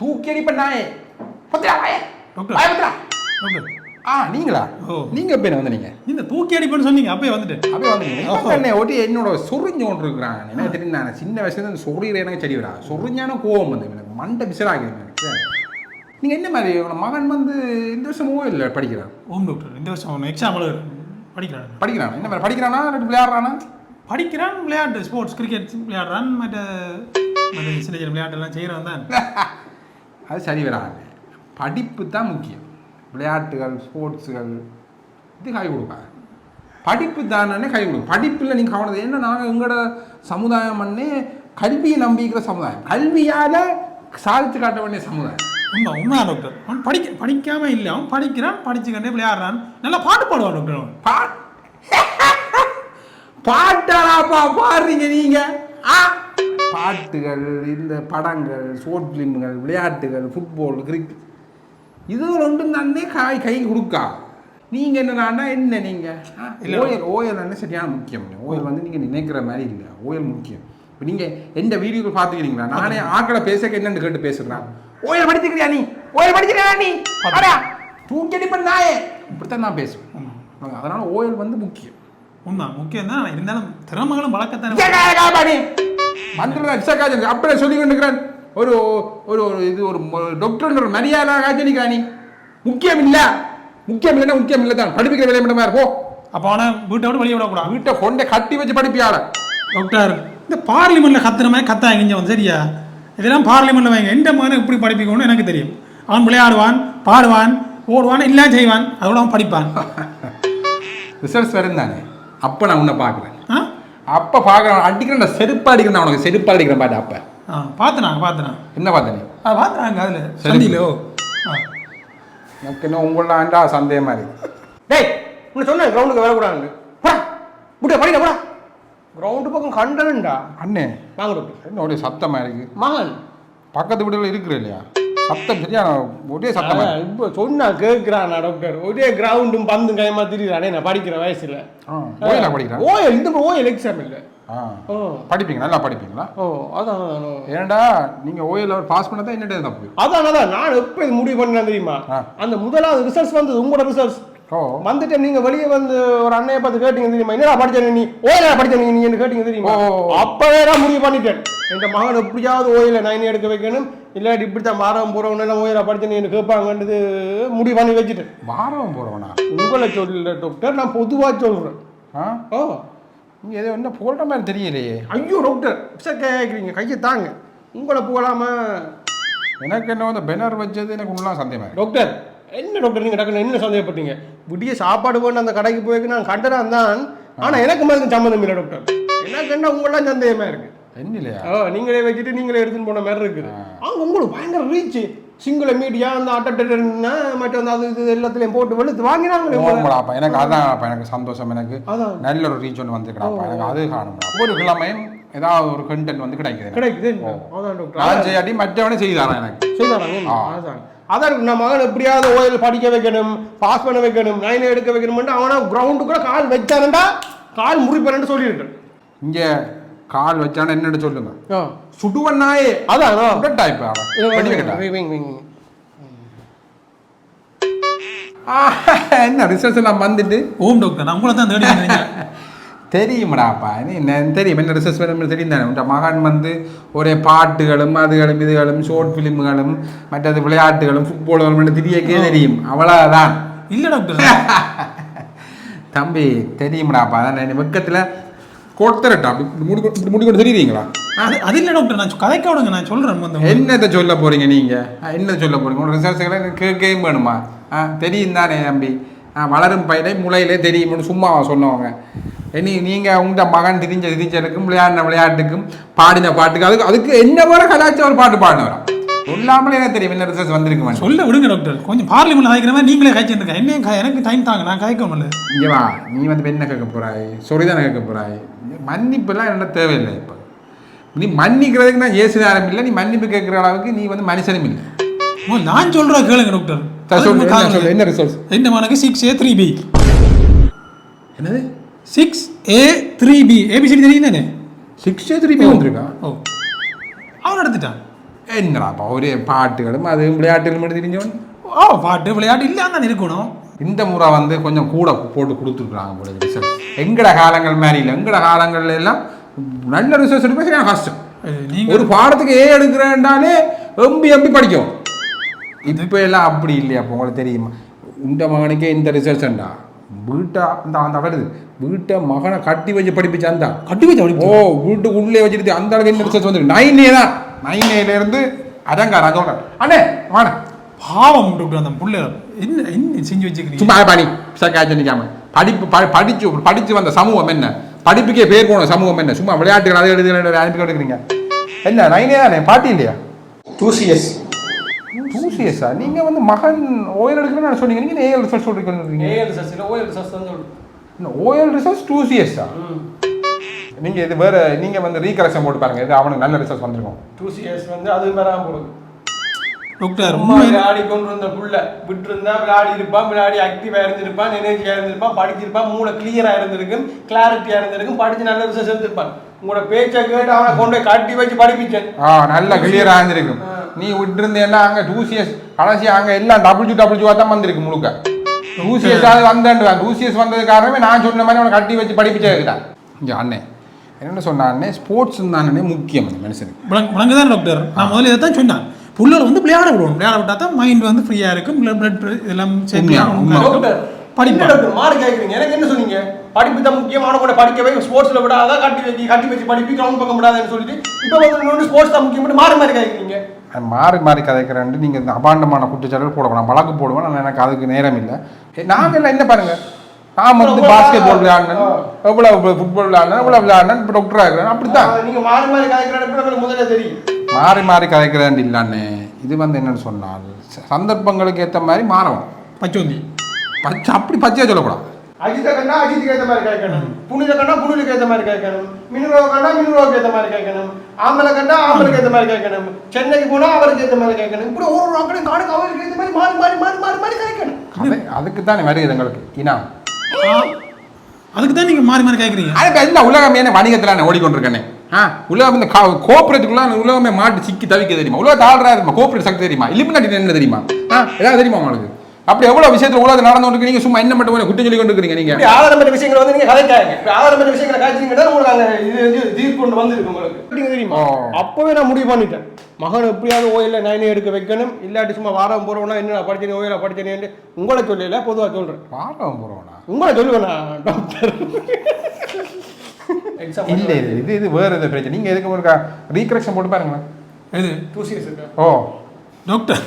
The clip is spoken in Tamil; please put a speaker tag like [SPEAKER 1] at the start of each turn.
[SPEAKER 1] தூக்கி அடிப்ப நாயே பத்திரா வாயே
[SPEAKER 2] டாக்டர்
[SPEAKER 1] பத்திரா
[SPEAKER 2] டாக்டர்
[SPEAKER 1] நீங்களா நீங்க எப்ப என்ன வந்தீங்க
[SPEAKER 2] இந்த தூக்கி அடிப்பேன்னு சொன்னீங்க அப்பயே வந்துட்டு
[SPEAKER 1] அப்படியே வந்தீங்க ஓட்டி என்னோட சொறிஞ்சு கொண்டு இருக்கிறாங்க என்ன தெரியும் நான் சின்ன வயசுல இருந்து சொறிகிற எனக்கு சரி வரா சொறிஞ்சான கோவம் வந்து எனக்கு மண்டை பிசராக எனக்கு நீங்க என்ன மாதிரி மகன் வந்து இந்த வருஷமோ இல்லை படிக்கிறான்
[SPEAKER 2] ஓம் டாக்டர் இந்த வருஷம் எக்ஸாம்
[SPEAKER 1] படிக்கிறான் என்ன மாதிரி படிக்கிறானா விளையாடுறானா
[SPEAKER 2] படிக்கிறான் விளையாட்டு ஸ்போர்ட்ஸ் கிரிக்கெட் விளையாடுறான் மற்ற சின்ன சின்ன விளையாட்டெல்லாம் செய்கிறவன் தான்
[SPEAKER 1] அது சரி வராங்க படிப்பு தான் முக்கியம் விளையாட்டுகள் ஸ்போர்ட்ஸுகள் இது கை கொடுப்பாங்க படிப்பு தானே கை கொடுக்கும் படிப்பில் நீங்கள் கவனம் என்ன நாங்கள் எங்களோட சமுதாயம் பண்ணி கல்வியை நம்பிக்கிற சமுதாயம் கல்வியால் சாதித்து காட்ட வேண்டிய சமுதாயம்
[SPEAKER 2] உண்மை டாக்டர் அவன் படிக்காமல் இல்லை அவன் படிக்கிறான் படிச்சுக்கிட்டே விளையாடுறான் நல்லா பாட்டு பாடுவான் டாக்டர் அவன்
[SPEAKER 1] பாட்டாளாப்பா பாடுறீங்க நீங்கள் பாட்டுகள் இந்த படங்கள் ஷோர்ட் ஃபிலிம்கள் விளையாட்டுகள் ஃபுட்பால் கிரிக்கெட் இது ரெண்டும் தானே கை கொடுக்கா நீங்கள் என்னன்னா என்ன நீங்கள் ஓயல் என்ன சரியான முக்கியம் ஓயல் வந்து நீங்கள் நினைக்கிற மாதிரி இல்லை ஓயல் முக்கியம் இப்போ நீங்கள் எந்த வீடியோவில் பார்த்துக்கிறீங்களா நானே ஆக்களை பேசக்க என்னென்னு கேட்டு பேசுகிறேன் ஓயல் படிச்சுக்கிறியா நீ ஓயல் படிச்சுக்கிறியா நீ தூக்கி பண்ணாயே இப்படித்தான் நான் பேசுவேன் அதனால் ஓயல் வந்து முக்கியம்
[SPEAKER 2] உண்மை முக்கியம் தான் இருந்தாலும் திறமைகளும் வழக்கத்தானே
[SPEAKER 1] வந்துடுறேன் அப்படியே சொல்லி கொண்டுக்கிறேன் ஒரு ஒரு இது ஒரு டாக்டர் ஒரு மரியாதை காய்ச்சலிக்கிறா நீ முக்கியம் இல்லைன்னா முக்கியம் இல்லை தான் படிப்பிக்கிற வேலை மட்டுமா இருப்போம்
[SPEAKER 2] அப்போ ஆனால் வீட்டை விட்டு வெளியே விடக்கூடாது
[SPEAKER 1] வீட்டை கொண்டே கட்டி வச்சு படிப்பியாள
[SPEAKER 2] டாக்டர் இந்த பார்லிமெண்ட்டில் கத்துற மாதிரி கத்தாங்க இங்கே வந்து சரியா இதெல்லாம் பார்லிமெண்ட்டில் வைங்க எந்த மாதிரி இப்படி படிப்பிக்கணும்னு எனக்கு தெரியும் அவன் விளையாடுவான் பாடுவான் ஓடுவான் எல்லாம் செய்வான் அதோட அவன் படிப்பான்
[SPEAKER 1] ரிசல்ட்ஸ் வரும் தானே அப்போ நான் உன்னை பார்க்குறேன் அப்போ பார்க்குறேன் அடிக்கிறேன் செருப்பா அடிக்கிறேன் உனக்கு செருப்பா அடிக்கிறேன் பாட்டு அப்போ
[SPEAKER 2] பார்த்தேன்
[SPEAKER 1] என்ன பார்த்தேன்
[SPEAKER 2] பார்த்துறாங்க அதில் சந்தியிலோ
[SPEAKER 1] எனக்கு என்ன உங்கள ஆண்டா சந்தேகமா இருக்கு
[SPEAKER 3] டேய் உன்னை சொன்ன கிரவுண்டுக்கு வரக்கூடாது போடா முட்டை படிக்க போடா கிரவுண்டு பக்கம் கண்டனண்டா
[SPEAKER 1] அண்ணே
[SPEAKER 3] வாங்க டாக்டர்
[SPEAKER 1] என்ன ஒரே சத்தமா இருக்கு
[SPEAKER 3] மகன்
[SPEAKER 1] பக்கத்து வீடுகள் இருக்கிற இல்லையா சத்தம் சரியா ஒரே சத்தமா
[SPEAKER 3] இப்போ சொன்னா கேட்குறானா டாக்டர் ஒரே கிரவுண்டும் பந்தும் கையமா திரியிறானே நான் படிக்கிற வயசுல
[SPEAKER 1] ஓயலா படிக்கிறேன்
[SPEAKER 3] ஓயல் இந்த ஓயல் எக்ஸாம் இல்லை
[SPEAKER 1] படிப்பீங்க நல்லா படிப்பீங்களா
[SPEAKER 3] அதான்
[SPEAKER 1] ஏன்டா நீங்க ஓயல் பாஸ் பண்ணதான் என்னடே தப்பு
[SPEAKER 3] அதான் நான் எப்போ இது முடிவு பண்ணேன் தெரியுமா அந்த முதலாவது ரிசல்ட்ஸ் வந்தது உங்களோட ரிசல்ட்ஸ் வந்துட்டு நீங்க வெளியே வந்து ஒரு அண்ணையை பார்த்து கேட்டீங்க தெரியுமா என்னடா படிச்ச நீ ஓயலா படிச்ச நீ என்ன கேட்டீங்க தெரியுமா அப்பவே நான் முடிவு பண்ணிட்டேன் என் மகன் எப்படியாவது ஓயில 9 எடுக்க வைக்கணும் இல்லாட்டி இப்படித்தான் வாரம் போறவங்க ஓயிலா படிச்ச நீ கேட்பாங்கன்றது முடிவு பண்ணி வச்சுட்டேன்
[SPEAKER 1] வாரம் போறவனா
[SPEAKER 3] உங்களை சொல்லல டாக்டர் நான் பொதுவா சொல்றேன்
[SPEAKER 1] நீங்க ஏதோ என்ன போடுற மாதிரி தெரியலையே
[SPEAKER 3] ஐயோ டாக்டர் கேட்குறீங்க கையை தாங்க உங்களை போகலாமா
[SPEAKER 1] எனக்கு என்ன வந்து பெனர் வச்சது எனக்கு உள்ள சந்தேகமா
[SPEAKER 3] டாக்டர் என்ன டாக்டர் நீங்க டக்குன்னு என்ன சந்தேகப்பட்டீங்க விடிய சாப்பாடு போட்டு அந்த கடைக்கு போய் நான் கண்டறான் தான் ஆனா எனக்கு மாதிரி சம்மந்தம் இல்லை டாக்டர் எனக்கு என்ன உங்களெல்லாம் சந்தேகமா இருக்கு
[SPEAKER 1] என்ன இல்லையா
[SPEAKER 3] நீங்களே வச்சுட்டு நீங்களே எடுத்துன்னு போன மாதிரி இருக்குது அவங்க உங்களுக்கு பயங்கர ரீச் சிங்கள மீடியா அந்த அட்டன்னா மற்ற வந்து அது இது எல்லாத்துலயும் போட்டு வெளுத்து வாங்கினாங்களே
[SPEAKER 1] எனக்கு அதான் எனக்கு சந்தோஷம் எனக்கு நல்ல ஒரு ரீச் ஒன்று வந்துருக்கா எனக்கு அது காணும் ஒரு கிழமையும் ஏதாவது ஒரு கண்டென்ட் வந்து கிடைக்குது நான் செய்யாட்டி மற்றவனே செய்தாரா எனக்கு
[SPEAKER 3] செய்தாராங்க அதான் நம்ம மகன் எப்படியாவது ஓயல் படிக்க வைக்கணும் பாஸ் பண்ண வைக்கணும் 9 எடுக்க வைக்கணும்னு அவனா கிரவுண்டுக்குள்ள கால் வச்சானண்டா கால் முறிப்பேன்னு சொல்லிட்டு
[SPEAKER 1] இங்க கால் வச்சான என்னன்னு சொல்லுங்க சுடுவன் நாயே அதான் என்ன ரிசல்ட்ஸ் எல்லாம் வந்துட்டு
[SPEAKER 2] ஓம் டாக்டர் நான் உங்களை தான் தேடி
[SPEAKER 1] தெரியுமாடாப்பா நீ தெரியும் என்ன ரிசர்ச் வேணும்னு தெரியும் தானே உன் மகன் வந்து ஒரே பாட்டுகளும் அதுகளும் இதுகளும் ஷோர்ட் ஃபிலிம்களும் மற்றது விளையாட்டுகளும் ஃபுட்பால்களும் தெரியக்கே தெரியும் அவ்வளோதான்
[SPEAKER 2] இல்லை டாக்டர்
[SPEAKER 1] தம்பி தெரியுமாடாப்பா அதான் வெக்கத்தில் கொடுத்துறட்டா இப்படி முடிக்கொண்டு தெரியுறீங்களா
[SPEAKER 2] அது இல்லை டாக்டர் நான் கதைக்க விடுங்க நான் சொல்கிறேன்
[SPEAKER 1] என்னத்தை சொல்ல போகிறீங்க நீங்கள் என்ன சொல்ல போகிறீங்க உங்களோட ரிசர்ச்சுகளை கேட்கவும் வேணுமா தெரியும் தானே தம்பி வளரும் பயிரை முளையிலே தெரியும்னு சும்மாவா சொன்னவங்க நீங்கள் உங்கள் மகன் திரிஞ்சலுக்கும் விளையாட்டுக்கும் பாடின பாட்டுக்கு அதுக்கு என்ன போல கலாச்சார ஒரு பாட்டு பாடினவரா சொல்லாமலே எனக்கு தெரியும் என்ன ரிசர்ச் வந்திருக்கு
[SPEAKER 2] சொல்ல விடுங்க டாக்டர் கொஞ்சம் பார்லிமெண்ட் காய்க்கிற மாதிரி நீங்களே காய்ச்சிருக்கேன் என்ன எனக்கு டைம் தாங்க நான் காய்க்கணும்
[SPEAKER 1] இங்கே வா நீ வந்து என்ன கேட்க போகிறாய் சொல்லிதானே கேட்க போகிறாய் மன்னிப்புலாம் என்ன தேவையில்லை இப்போ நீ மன்னிக்கிறதுக்கு நான் ஏசுதாரம் இல்லை நீ மன்னிப்பு கேட்குற அளவுக்கு நீ வந்து மனுஷனும் இல்லை
[SPEAKER 2] நான் சொல்கிறேன் கேளுங்க டாக்டர்
[SPEAKER 1] என்ன ரிசல்ட்
[SPEAKER 2] என்ன மனக்கு 6A3B
[SPEAKER 1] என்னது
[SPEAKER 2] 6A3B ஏபிசிடி தெரியும் தானே
[SPEAKER 1] 6A3B வந்துருக்கா
[SPEAKER 2] அவன் எடுத்துட்டான்
[SPEAKER 1] என்னடாப்பா ஒரே பாட்டுகளும் அது விளையாட்டுகள் மட்டும் தெரிஞ்சவன்.
[SPEAKER 2] பாட்டு விளையாட்டு இல்லாம தான் இருக்கணும்.
[SPEAKER 1] இந்த முறை வந்து கொஞ்சம் கூட போட்டு கொடுத்துருக்குறாங்க போல ரிசல்ட். எங்கட காலங்கள் மாதிரி இல்லை. எங்கட காலங்கள்ல எல்லாம் நல்ல ரிசல்ட் எடுப்பா சரியான கஷ்டம். ஒரு பாடத்துக்கு எடுக்கிறேன்டாலே எம்பி படிக்கும். இப்போ எல்லாம் அப்படி இல்லையா? அப்போ உங்களுக்கு தெரியுமா? இந்த மகனுக்கே இந்த ரிசல்ட்ஸண்டா வீட்டை அந்த வருது வீட்டை மகனை கட்டி வச்சு படிப்பிச்சு அந்த
[SPEAKER 2] கட்டி வச்சு படிப்பு.
[SPEAKER 1] வீட்டுக்கு உள்ளே வச்சுட்டு அந்த அளவுக்கு என்ன ரிசல்ட் வந்து 9A தான். 9Aலேருந்து அடங்கார சொல்கிறேன். அண்ணே வாண
[SPEAKER 2] பாவம் அந்த புள்ள என்ன செஞ்சு வச்சுக்கிறீங்க?
[SPEAKER 1] சும்மா பாணி சக்காச்சனிக்காம படிச்சு வந்த சமூகம் என்ன? படிப்புக்கே பேர் போன சமூகம் என்ன? சும்மா விளையாட்டுகள் அதை எழுதி அனுப்பி எடுக்கிறீங்க. என்ன 9A தானே? பாட்டி இல்லையா?
[SPEAKER 3] 2CS.
[SPEAKER 1] 2CS நீங்க வந்து மகன் ஓஎல் எடுக்கணும்னு சொன்னீங்க. நீங்க ஏஎல் ரிசல்ட் சொல்றீங்க.
[SPEAKER 3] ஏஎல் ரிசல்ட் இல்ல ஓஎல் ரிசல்ட் தான் சொல்றேன்.
[SPEAKER 1] ஓஎல் ரிசல்ட் 2CS நீங்க இது வேற நீங்க வந்து ரீகரெக்ஷன் போட்டு பாருங்க. இது அவனுக்கு நல்ல ரிசல்ட் வந்திருக்கும்.
[SPEAKER 3] 2CS வந்து அது வராம போகுது.
[SPEAKER 2] டாக்டர்
[SPEAKER 3] விளையாடி கொண்டு வந்த புள்ள விட்டு இருந்தா விளையாடி இருப்பான், விளையாடி ஆக்டிவா இருந்திருப்பான், எனர்ஜியா இருந்திருப்பான், படிச்சிருப்பான், மூளை கிளியரா இருந்திருக்கும், கிளாரிட்டியா இருந்திருக்கும், படிச்சு நல்ல ரிசல்ட் எடுத்திருப்பான். உங்களோட பேச்சை கேட்டு அவனை கொண்டு போய் கட்டி வச்சு படிப்பிச்சேன்.
[SPEAKER 1] நல்ல கிளியரா இருந்திருக்கும். நீ விட்டு இருந்தேன்னா அங்க 2CS கடைசி அங்க எல்லாம் WW தான் வந்திருக்கு முழுக்க. 2CS வந்தேன். 2CS வந்தது காரணமே நான் சொன்ன மாதிரி அவனை கட்டி வச்சு படிப்பிச்சேன். இங்க அண்ணே என்ன சொன்ன அண்ணே ஸ்போர்ட்ஸ் தானே முக்கியம் மனுஷனுக்கு.
[SPEAKER 2] விளங்குதான் டாக்டர். நான் முதல்ல இதை தான் சொன்னேன். புள்ளல் வந்து விளையாட விடுவோம். விளையாட விட்டா தான் மைண்ட் வந்து ஃப்ரீயா இருக்கும். பிளட் இதெல்லாம்
[SPEAKER 3] படிப்பு மாறு கேட்குறீங்க. எனக்கு என்ன சொன்னீங்க? படிப்பு தான் முக்கியமான கூட படிக்கவே ஸ்போர்ட்ஸ்ல விடாத கட்டி வச்சு படிப்பு கிரவுண்ட் பக்கம் விடாதுன்னு சொல்லிட்டு இப்போ வந்து ஸ்போர்ட்ஸ் தான் முக்கியம் மாறி கேட்குறீங்க.
[SPEAKER 1] மாறி கதைக்கிறேன். நீங்க இந்த அபாண்டமான குற்றச்சாட்டுகள் போடணும். வழக்கு போடுவேன். ஆனால் எனக்கு அதுக்கு நேரம் இல்லை. நாங்கள் என்ன பாருங்க, நான் வந்து பாஸ்கெட் பால் விளையாடினேன், எவ்வளவு ஃபுட்பால் விளையாடினேன், எவ்வளவு விளையாடினேன், இப்போ டாக்டராக இருக்கிறேன். அப்படித்தான்
[SPEAKER 3] நீங்க மாறி கதைக்கிறேன் முதல்ல தெரியும்.
[SPEAKER 1] மாறி கதைக்கிறேன் இல்லான்னு இது வந்து என்னன்னு சொன்னால் சந்தர்ப்பங்களுக்கு ஏற்ற மாதிரி மாறும்.
[SPEAKER 2] பச்சோந்தி
[SPEAKER 1] அப்படி பச்சையா சொல்லக்கூடாது.
[SPEAKER 3] அஜித்தை கண்டா அஜித்துக்கு ஏற்ற மாதிரி கேட்கணும், புனித கண்டா புனிலுக்கு ஏற்ற மாதிரி கேட்கணும், மினுரோவை கண்டா மினுரோவுக்கு ஏற்ற மாதிரி கேட்கணும், ஆம்பளை கண்டா ஆம்பளுக்கு ஏற்ற மாதிரி கேட்கணும், சென்னைக்கு போனா அவருக்கு ஏற்ற மாதிரி கேட்கணும். இப்படி ஒரு ஆக்களும் காணுக்கு அவருக்கு ஏற்ற மாதிரி மாறி கேட்கணும்.
[SPEAKER 1] அதுக்கு தானே வருது எங்களுக்கு இனா.
[SPEAKER 2] அதுக்கு தான் நீங்க மாறி கேட்குறீங்க.
[SPEAKER 1] அது எல்லா உலகமே வணிகத்தில் ஓடிக்கொண்டிருக்கேனே. உலகம் இந்த கோஆபரேட்டுக்குள்ள உலகமே மாட்டு சிக்கி தவிக்க தெரியுமா? உலகத்தை ஆள்றா தெரியுமா? கோஆபரேட் சக்தி தெரியுமா? இலிமினாட்டி என்ன தெரியுமா? ஏதாவது தெரியுமா உங்களுக்கு? அப்படி எவ்வளவு விஷயத்துல உலகம் நடந்து கொண்டு நீங்க சும்மா என்ன மட்டும் குட்டி சொல்லி கொண்டு இருக்கீங்க. நீங்க
[SPEAKER 3] ஆதாரப்பட்ட விஷயங்களை வந்து நீங்க கதைக்காங்க. ஆதாரப்பட்ட விஷயங்களை காய்ச்சிங்கன்னா உங்களுக்கு அங்க இது தீர்ப்பு கொண்டு வந்துருக்கு உங்களுக்கு தெரியுமா? அப்பவே நான் முடிவு பண்ணிட்டேன், மகன் எப்படியாவது ஓயில 9 எடுக்க வைக்கணும். இல்லாட்டி சும்மா வாரம் போறவனா என்ன படிச்சேன் ஓயில படிச்சேன்னு உங்களை சொல்லல, பொதுவா சொல்றேன்.
[SPEAKER 1] வாரம் போறவனா உங்களை
[SPEAKER 3] சொல்லுவேனா டாக்டர்?
[SPEAKER 1] இல்ல இது வேற எது பிரச்சனை. நீங்க எதுக்கு ஒரு ரீகரெக்ஷன் போட்டு பாருங்க.
[SPEAKER 2] இது
[SPEAKER 3] 2CS இருக்கா?
[SPEAKER 2] டாக்டர்